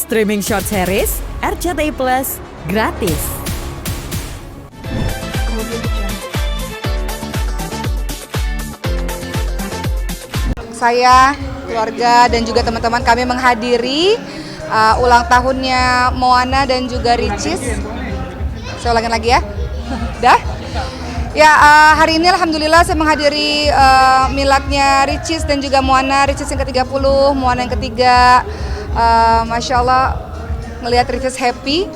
Streaming short series RCTI Plus gratis. Saya, keluarga, dan juga teman-teman kami menghadiri ulang tahunnya Moana dan juga Ricis. Saya ulangin lagi ya. Dah? Ya, hari ini alhamdulillah saya menghadiri miladnya Ricis dan juga Moana. Ricis yang ke-30, Moana yang ketiga. Masya Allah, melihat Ricis happy.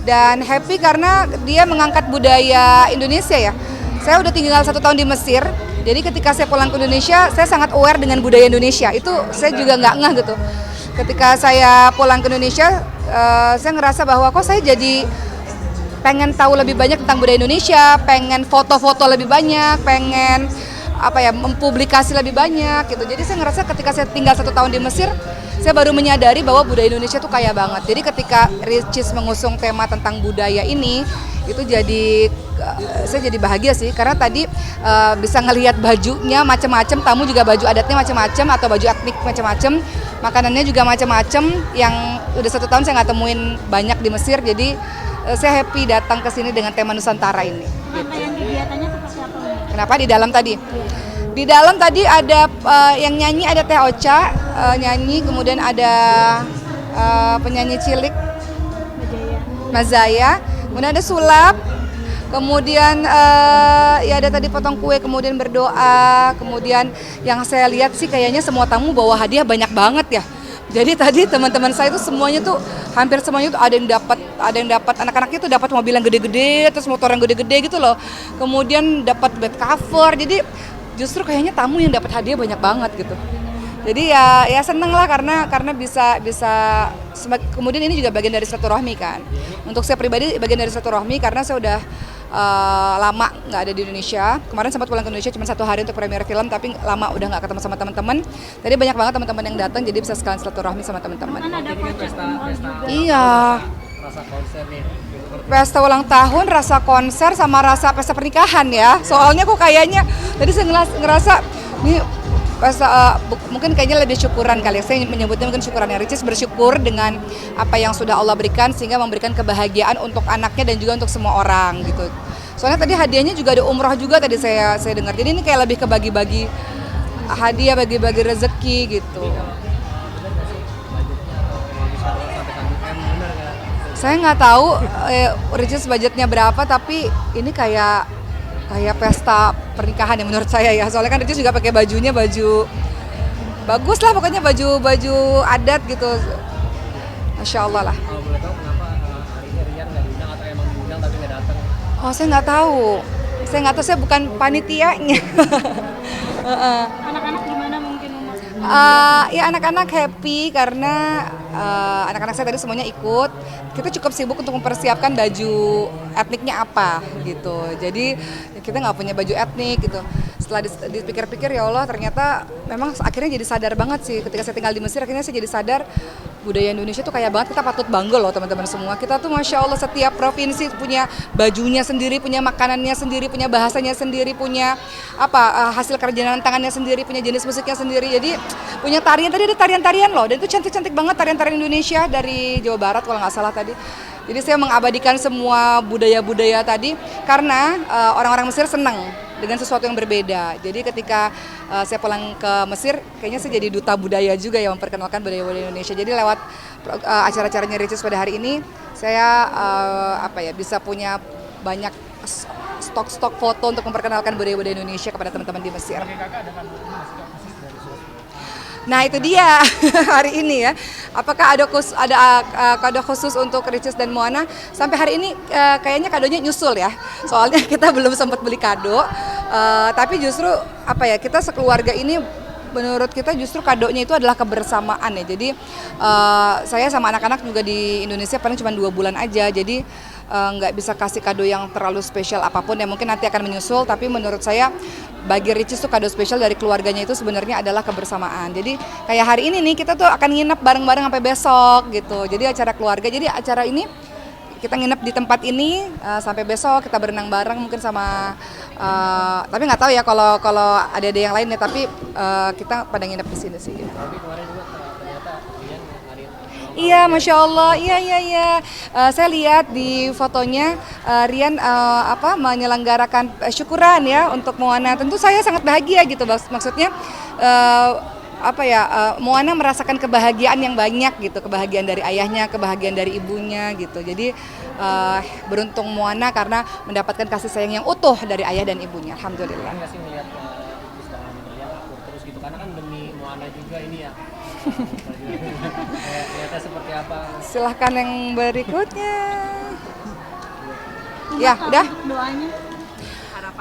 Dan happy karena dia mengangkat budaya Indonesia ya. Saya udah tinggal 1 tahun di Mesir. Jadi ketika saya pulang ke Indonesia, saya sangat aware dengan budaya Indonesia. Itu saya juga nggak ngeh gitu. Ketika saya pulang ke Indonesia, saya ngerasa bahwa kok saya jadi pengen tahu lebih banyak tentang budaya Indonesia, pengen foto-foto lebih banyak, pengen mempublikasi lebih banyak gitu. Jadi saya ngerasa ketika saya tinggal 1 tahun di Mesir, saya baru menyadari bahwa budaya Indonesia tuh kaya banget. Jadi ketika Ricis mengusung tema tentang budaya ini, itu saya jadi bahagia sih karena tadi bisa ngelihat bajunya macam-macam, tamu juga baju adatnya macam-macam atau baju etnik macam-macam, makanannya juga macam-macam yang udah 1 tahun saya nggak temuin banyak di Mesir. Jadi saya happy datang ke sini dengan tema Nusantara ini. Yang kegiatannya seperti apa? Kenapa di dalam tadi? Di dalam tadi ada yang nyanyi, ada Teh Ocha nyanyi, kemudian ada penyanyi cilik Mazaya, kemudian ada sulap, kemudian ya ada tadi potong kue, kemudian berdoa, kemudian yang saya lihat sih kayaknya semua tamu bawa hadiah banyak banget ya. Jadi tadi teman-teman saya itu semuanya tuh hampir semuanya tuh ada yang dapat anak-anaknya tuh dapat mobil yang gede-gede, terus motor yang gede-gede gitu loh. Kemudian dapat bed cover. Jadi justru kayaknya tamu yang dapat hadiah banyak banget gitu. Jadi ya seneng lah karena bisa kemudian ini juga bagian dari silaturahmi kan. Untuk saya pribadi bagian dari silaturahmi karena saya udah lama nggak ada di Indonesia. Kemarin sempat pulang ke Indonesia cuma 1 hari untuk premier film, tapi lama udah nggak ketemu sama teman-teman. Tadi banyak banget teman-teman yang datang, jadi bisa sekalian silaturahmi sama teman-teman. Kan ada pesta juga. Iya. Rasa konser nih. Pesta ulang tahun, rasa konser sama rasa pesta pernikahan ya. Soalnya kok kayaknya tadi saya ngerasa nih pesta mungkin kayaknya lebih syukuran kali ya. Saya menyebutnya mungkin syukuran ya. Ricis bersyukur dengan apa yang sudah Allah berikan sehingga memberikan kebahagiaan untuk anaknya dan juga untuk semua orang gitu. Soalnya tadi hadiahnya juga ada umroh juga tadi saya dengar. Jadi ini kayak lebih ke bagi-bagi hadiah, bagi-bagi rezeki gitu. Saya nggak tahu Ricis budgetnya berapa, tapi ini kayak pesta pernikahan ya menurut saya ya. Soalnya kan Ricis juga pakai bajunya baju bagus lah, pokoknya baju adat gitu. Masya Allah lah. Kalau boleh tahu kenapa hari ini Rian nggak diundang atau emang diundang tapi nggak datang? Oh, saya nggak tahu, saya bukan panitianya. Anak-anak gimana mungkin Umar? Ya anak-anak happy karena anak-anak saya tadi semuanya ikut. Kita cukup sibuk untuk mempersiapkan baju etniknya apa gitu. Jadi kita nggak punya baju etnik gitu. Setelah dipikir-pikir ya Allah ternyata memang akhirnya jadi sadar banget sih ketika saya tinggal di Mesir, akhirnya saya jadi sadar budaya Indonesia tuh kaya banget, kita patut bangga loh teman-teman semua. Kita tuh Masya Allah setiap provinsi punya bajunya sendiri, punya makanannya sendiri, punya bahasanya sendiri, punya hasil kerajinan tangannya sendiri, punya jenis musiknya sendiri. Jadi punya tarian, tadi ada tarian-tarian loh, dan itu cantik-cantik banget tarian-tarian Indonesia dari Jawa Barat kalau nggak salah tadi. Jadi saya mengabadikan semua budaya-budaya tadi karena orang-orang Mesir senang dengan sesuatu yang berbeda. Jadi ketika saya pulang ke Mesir, kayaknya saya jadi duta budaya juga ya, memperkenalkan budaya-budaya Indonesia. Jadi lewat acara-acaranya Ricis pada hari ini, saya bisa punya banyak stok foto untuk memperkenalkan budaya-budaya Indonesia kepada teman-teman di Mesir. Nah itu dia hari ini ya. Apakah ada kado khusus untuk Ricis dan Moana? Sampai hari ini kayaknya kadonya nyusul ya. Soalnya kita belum sempat beli kado. Tapi justru kita sekeluarga ini menurut kita justru kadonya itu adalah kebersamaan ya. Jadi saya sama anak-anak juga di Indonesia paling cuma 2 bulan aja. Jadi nggak bisa kasih kado yang terlalu spesial apapun ya, mungkin nanti akan menyusul. Tapi menurut saya bagi Ricis tuh kado spesial dari keluarganya itu sebenarnya adalah kebersamaan. Jadi kayak hari ini nih kita tuh akan nginep bareng-bareng sampai besok gitu. Jadi acara keluarga. Jadi acara ini kita nginep di tempat ini sampai besok, kita berenang bareng mungkin sama tapi nggak tahu ya kalau ada yang lain ya, tapi kita pada nginep di sini sih gitu. Tapi kemarin juga ternyata Rian ngadain Iya, Masya Allah, iya. Saya lihat di fotonya Rian menyelenggarakan syukuran ya untuk Moana. Tentu saya sangat bahagia gitu, maksudnya Moana merasakan kebahagiaan yang banyak gitu, kebahagiaan dari ayahnya, kebahagiaan dari ibunya gitu. Jadi beruntung Moana karena mendapatkan kasih sayang yang utuh dari ayah dan ibunya. Alhamdulillah. Nggak sih ngeliat Ricis dengan Rian akur terus gitu, karena kan demi Moana juga ini ya. Ternyata seperti apa? Silahkan yang berikutnya. Ya, udah. Doanya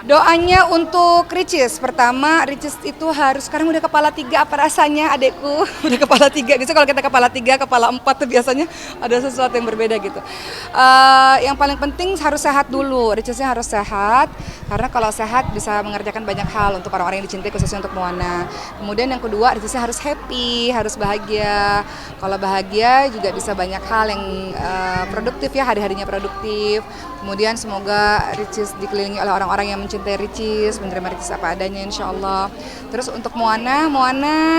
Doanya untuk Ricis, pertama Ricis itu harus, sekarang udah kepala 3 apa rasanya adekku, udah kepala 3, biasanya kalau kita kepala 3, kepala 4 tuh biasanya ada sesuatu yang berbeda gitu. Yang paling penting harus sehat dulu, Ricisnya harus sehat, karena kalau sehat bisa mengerjakan banyak hal untuk orang-orang yang dicintai, khususnya untuk Moana. Kemudian yang kedua, Ricisnya harus happy, harus bahagia. Kalau bahagia juga bisa banyak hal yang produktif ya, hari-harinya produktif. Kemudian semoga Ricis dikelilingi oleh orang-orang yang mencintai Ricis, menerima Ricis apa adanya insya Allah. Terus untuk Moana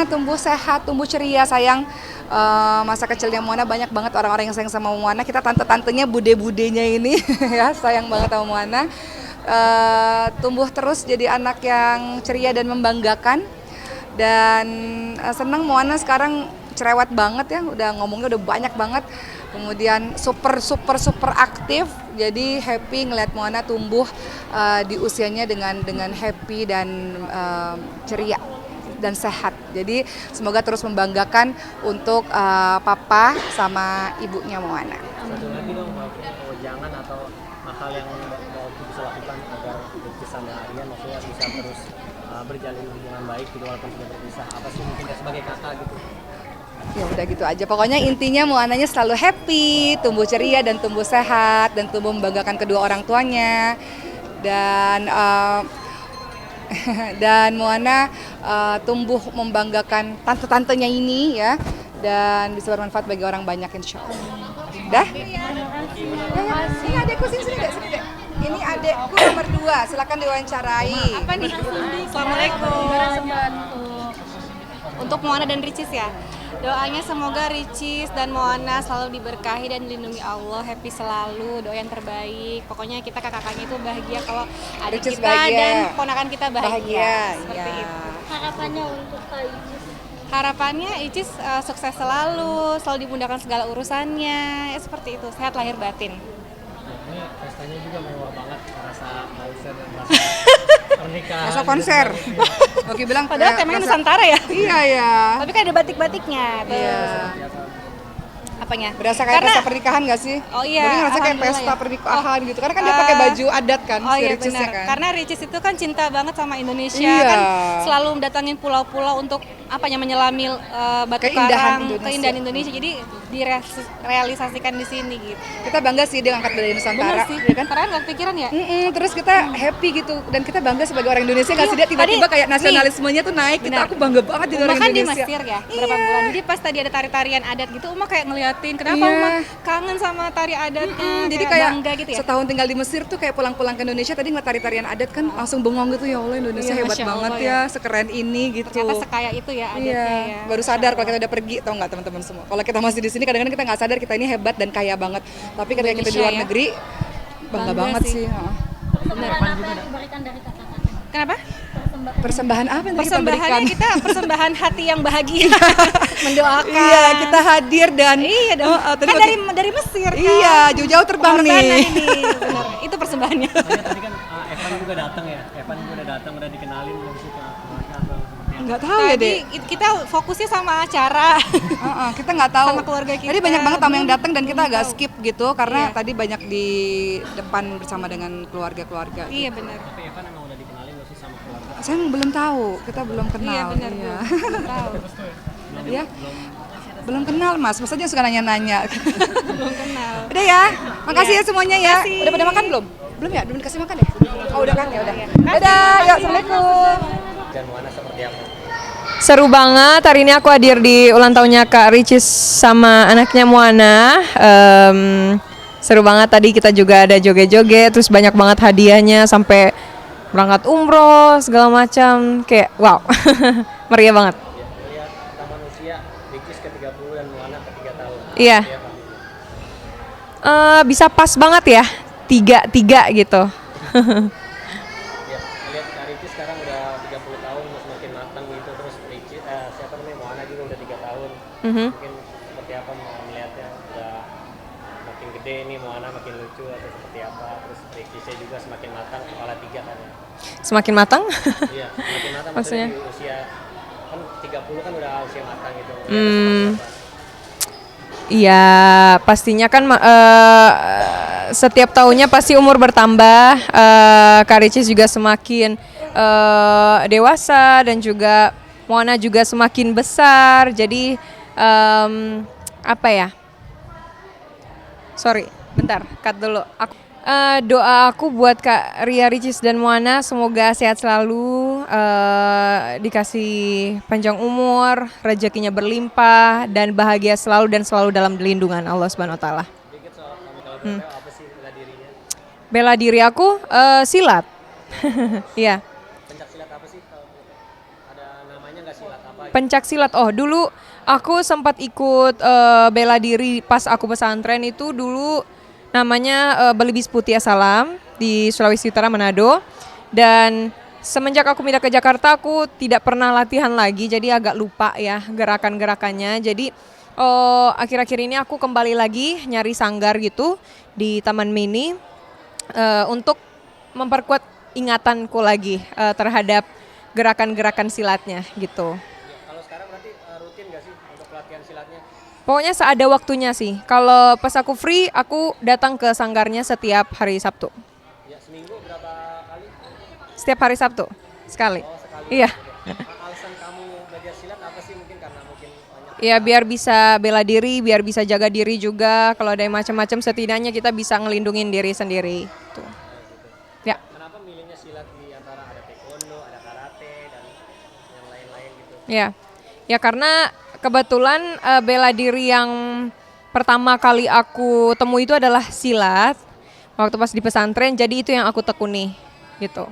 tumbuh sehat, tumbuh ceria sayang. Masa kecilnya Moana banyak banget orang-orang yang sayang sama Moana. Kita tante-tantenya, bude-budenya ini ya sayang banget sama Moana. Tumbuh terus jadi anak yang ceria dan membanggakan. Dan senang Moana sekarang cerewet banget ya, udah ngomongnya udah banyak banget. Kemudian super aktif, jadi happy ngeliat Moana tumbuh di usianya dengan happy dan ceria dan sehat. Jadi semoga terus membanggakan untuk papa sama ibunya Moana. Satu lagi dong, jangan atau hal yang mau bisa lakukan agar Ricis sama Rian maksudnya bisa terus berjalin hubungan baik gitu walaupun sudah berpisah. Apa sih mungkin sebagai kakak gitu? Ya udah gitu aja. Pokoknya intinya Moananya selalu happy, tumbuh ceria dan tumbuh sehat dan tumbuh membanggakan kedua orang tuanya. Dan Moana tumbuh membanggakan tante-tantenya ini ya, dan bisa bermanfaat bagi orang banyak insya Allah. Dah? Ini adekku sini deh. Ini adekku nomor 2, silakan diwawancarai. Apa nih? Assalamualaikum. Untuk Moana dan Ricis ya. Doanya semoga Ricis dan Moana selalu diberkahi dan dilindungi Allah, happy selalu, doa yang terbaik. Pokoknya kita kakaknya itu bahagia kalau adik Ricis kita bahagia. dan ponakan kita bahagia. Seperti ya. itu. harapannya untuk Kak Icis. Harapannya Icis sukses selalu dimudahkan segala urusannya. Seperti itu, sehat lahir batin. Ini pestanya juga mewah banget, rasa konser dan rasa pernikahan. Masa konser. Oke bilang Padahal temanya Nusantara ya. Iya ya. Tapi kan ada batik-batiknya. Tuh. Iya. Apanya? Berasa kayak pesta pernikahan gak sih? Oh iya, Jadi ngerasa kayak alhamdulillah pesta ya. pernikahan gitu. Karena kan dia pakai baju adat kan, Oh si iya Ricisnya benar. kan. Karena Ricis itu kan cinta banget sama Indonesia, Iya. kan selalu mendatangin pulau-pulau untuk menyelami batu Keindahan karang, Indonesia. keindahan Indonesia. Jadi direalisasikan di sini gitu. Kita bangga sih dia ngangkat dari Nusantara. Benar sih. Ya kan? Karena nggak kepikiran ya. Terus kita happy gitu dan kita bangga sebagai orang Indonesia nggak sih dia tiba-tiba tadi, kayak nasionalismenya tuh naik gitu. benar. Aku bangga banget jadi orang Uma kan di Indonesia. Mesir ya, berapa Iya. bulan. Jadi pas tadi ada tari-tarian adat gitu, Uma kayak ngeliatin kenapa Iya. Uma kangen sama tari adatnya, Jadi kayak bangga gitu ya. setahun tinggal di Mesir tuh kayak pulang-pulang ke Indonesia tadi ngeliat tari-tarian adat kan langsung bengong gitu, ya Allah Indonesia Iya, hebat Masya banget Allah, ya, sekeren ini gitu. Ternyata sekaya itu ya adatnya Iya, ya. baru sadar kalau kita udah pergi, tau nggak teman-teman semua. Kalau kita masih di sini kadang-kadang kita nggak sadar kita ini hebat dan kaya banget. Tapi ketika kita di luar Indonesia ya. negeri bangga Bangga banget sih. sih. Heeh. Persembahan apa yang diberikan dari kakak? Kenapa? Persembahan apa yang tadi kita berikan? Persembahannya kita persembahan hati yang bahagia, mendoakan. Iya, kita hadir dan Iya dong. tadi Kan waktu- dari Mesir kan. Iya, jauh-jauh terbang Pengorbanan nih. ini, benar. Itu persembahannya. Makanya tadi kan Evan juga datang ya. Evan juga udah datang, udah dikenalin belum sih ke mereka atau seperti apa? Nggak tahu ya, Tadi Dek. kita fokusnya sama acara. Kita nggak tahu. Sama keluarga kita. Tadi banyak banget tamu yang datang dan kita agak tahu. skip gitu karena Iya. tadi banyak di depan bersama dengan keluarga-keluarga. Iya benar. Tapi Evan emang udah dikenalin belum sih sama keluarga? Saya belum tahu, kita belum kenal. Iya benar. Iya. Belum tahu. Iya. Belum kenal Mas, maksudnya suka nanya-nanya. Belum kenal. Udah ya, makasih Iya. ya semuanya ya. Makasih. Udah pada makan belum? Belum ya? Belum dikasih makan ya? Oh udah kan ya udah. Dadah, yuk assalamualaikum. Dan Moana seperti apa? Seru banget, hari ini aku hadir di ulang tahunnya Kak Ricis sama anaknya Moana. Seru banget, tadi kita juga ada joget-joget, terus banyak banget hadiahnya sampai berangkat umroh segala macam, kayak wow, meriah banget. Lihat taman usia Ricis ke 30 dan Moana ke 3 tahun. Iya. Bisa pas banget ya, 3-3 gitu. Ya, lihat Kak Ricis sekarang udah 30 tahun, semakin matang gitu. Terus Ricis, siapa namanya, Moana juga udah 3 tahun. Mhm. Mungkin seperti apa melihatnya, udah makin gede nih, Moana makin lucu atau seperti apa. Terus Ricisnya juga semakin matang, kepala 3 kan ya. Semakin matang? Iya, semakin matang Maksudnya? maksudnya di usia kan 30 kan udah usia matang gitu. Iya, pastinya kan setiap tahunnya pasti umur bertambah. Kak Ricis juga semakin dewasa dan juga Moana juga semakin besar. Jadi apa ya? Sorry, bentar, cut dulu. Doa aku buat Kak Ria Ricis dan Moana semoga sehat selalu, dikasih panjang umur, rezekinya berlimpah dan bahagia selalu dan selalu dalam lindungan Allah Subhanahu wa taala. Dikit soal kamu kalau boleh tahu apa sih bela dirinya? Bela diri aku silat. Iya. Pencak silat apa sih? Kalau ada namanya nggak silat apa? Pencak silat. Oh, dulu aku sempat ikut bela diri pas aku pesantren itu dulu namanya Belibis Putih Salam di Sulawesi Utara Manado. Dan semenjak aku pindah ke Jakarta aku tidak pernah latihan lagi jadi agak lupa ya gerakan-gerakannya. Jadi akhir-akhir ini aku kembali lagi nyari sanggar gitu di Taman Mini untuk memperkuat ingatanku lagi terhadap gerakan-gerakan silatnya gitu. Ya, kalau sekarang berarti rutin nggak sih untuk latihan silatnya? Pokoknya seada waktunya sih. Kalau pas aku free, aku datang ke sanggarnya setiap hari Sabtu. Ya, seminggu berapa kali? Setiap hari Sabtu, sekali. Oh, sekali. Iya. Alasan kamu belajar silat apa sih? Mungkin karena mungkin banyak. Ya biar bisa bela diri, biar bisa jaga diri juga. Kalau ada yang macam-macam setidaknya kita bisa ngelindungin diri sendiri. Tuh. Ya. Kenapa milihnya silat di antara ada taekwondo, ada karate dan yang lain-lain gitu? Ya. Ya karena kebetulan bela diri yang pertama kali aku temui itu adalah silat. Waktu pas di pesantren, jadi itu yang aku tekuni gitu.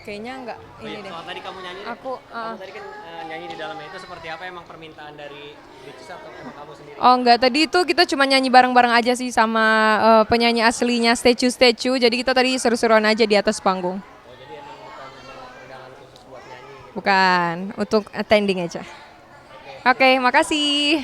Kayaknya enggak Oh, ini iya, deh. soal tadi kamu nyanyi, kamu tadi kan nyanyi di dalamnya itu seperti apa? Emang permintaan dari Ricis atau emang kamu sendiri? Oh enggak, tadi itu kita cuma nyanyi bareng-bareng aja sih sama penyanyi aslinya Statue. Jadi kita tadi seru-seruan aja di atas panggung. Oh, jadi emang bukan memang pegangan khusus buat nyanyi gitu. Bukan, untuk attending aja. Oke, makasih.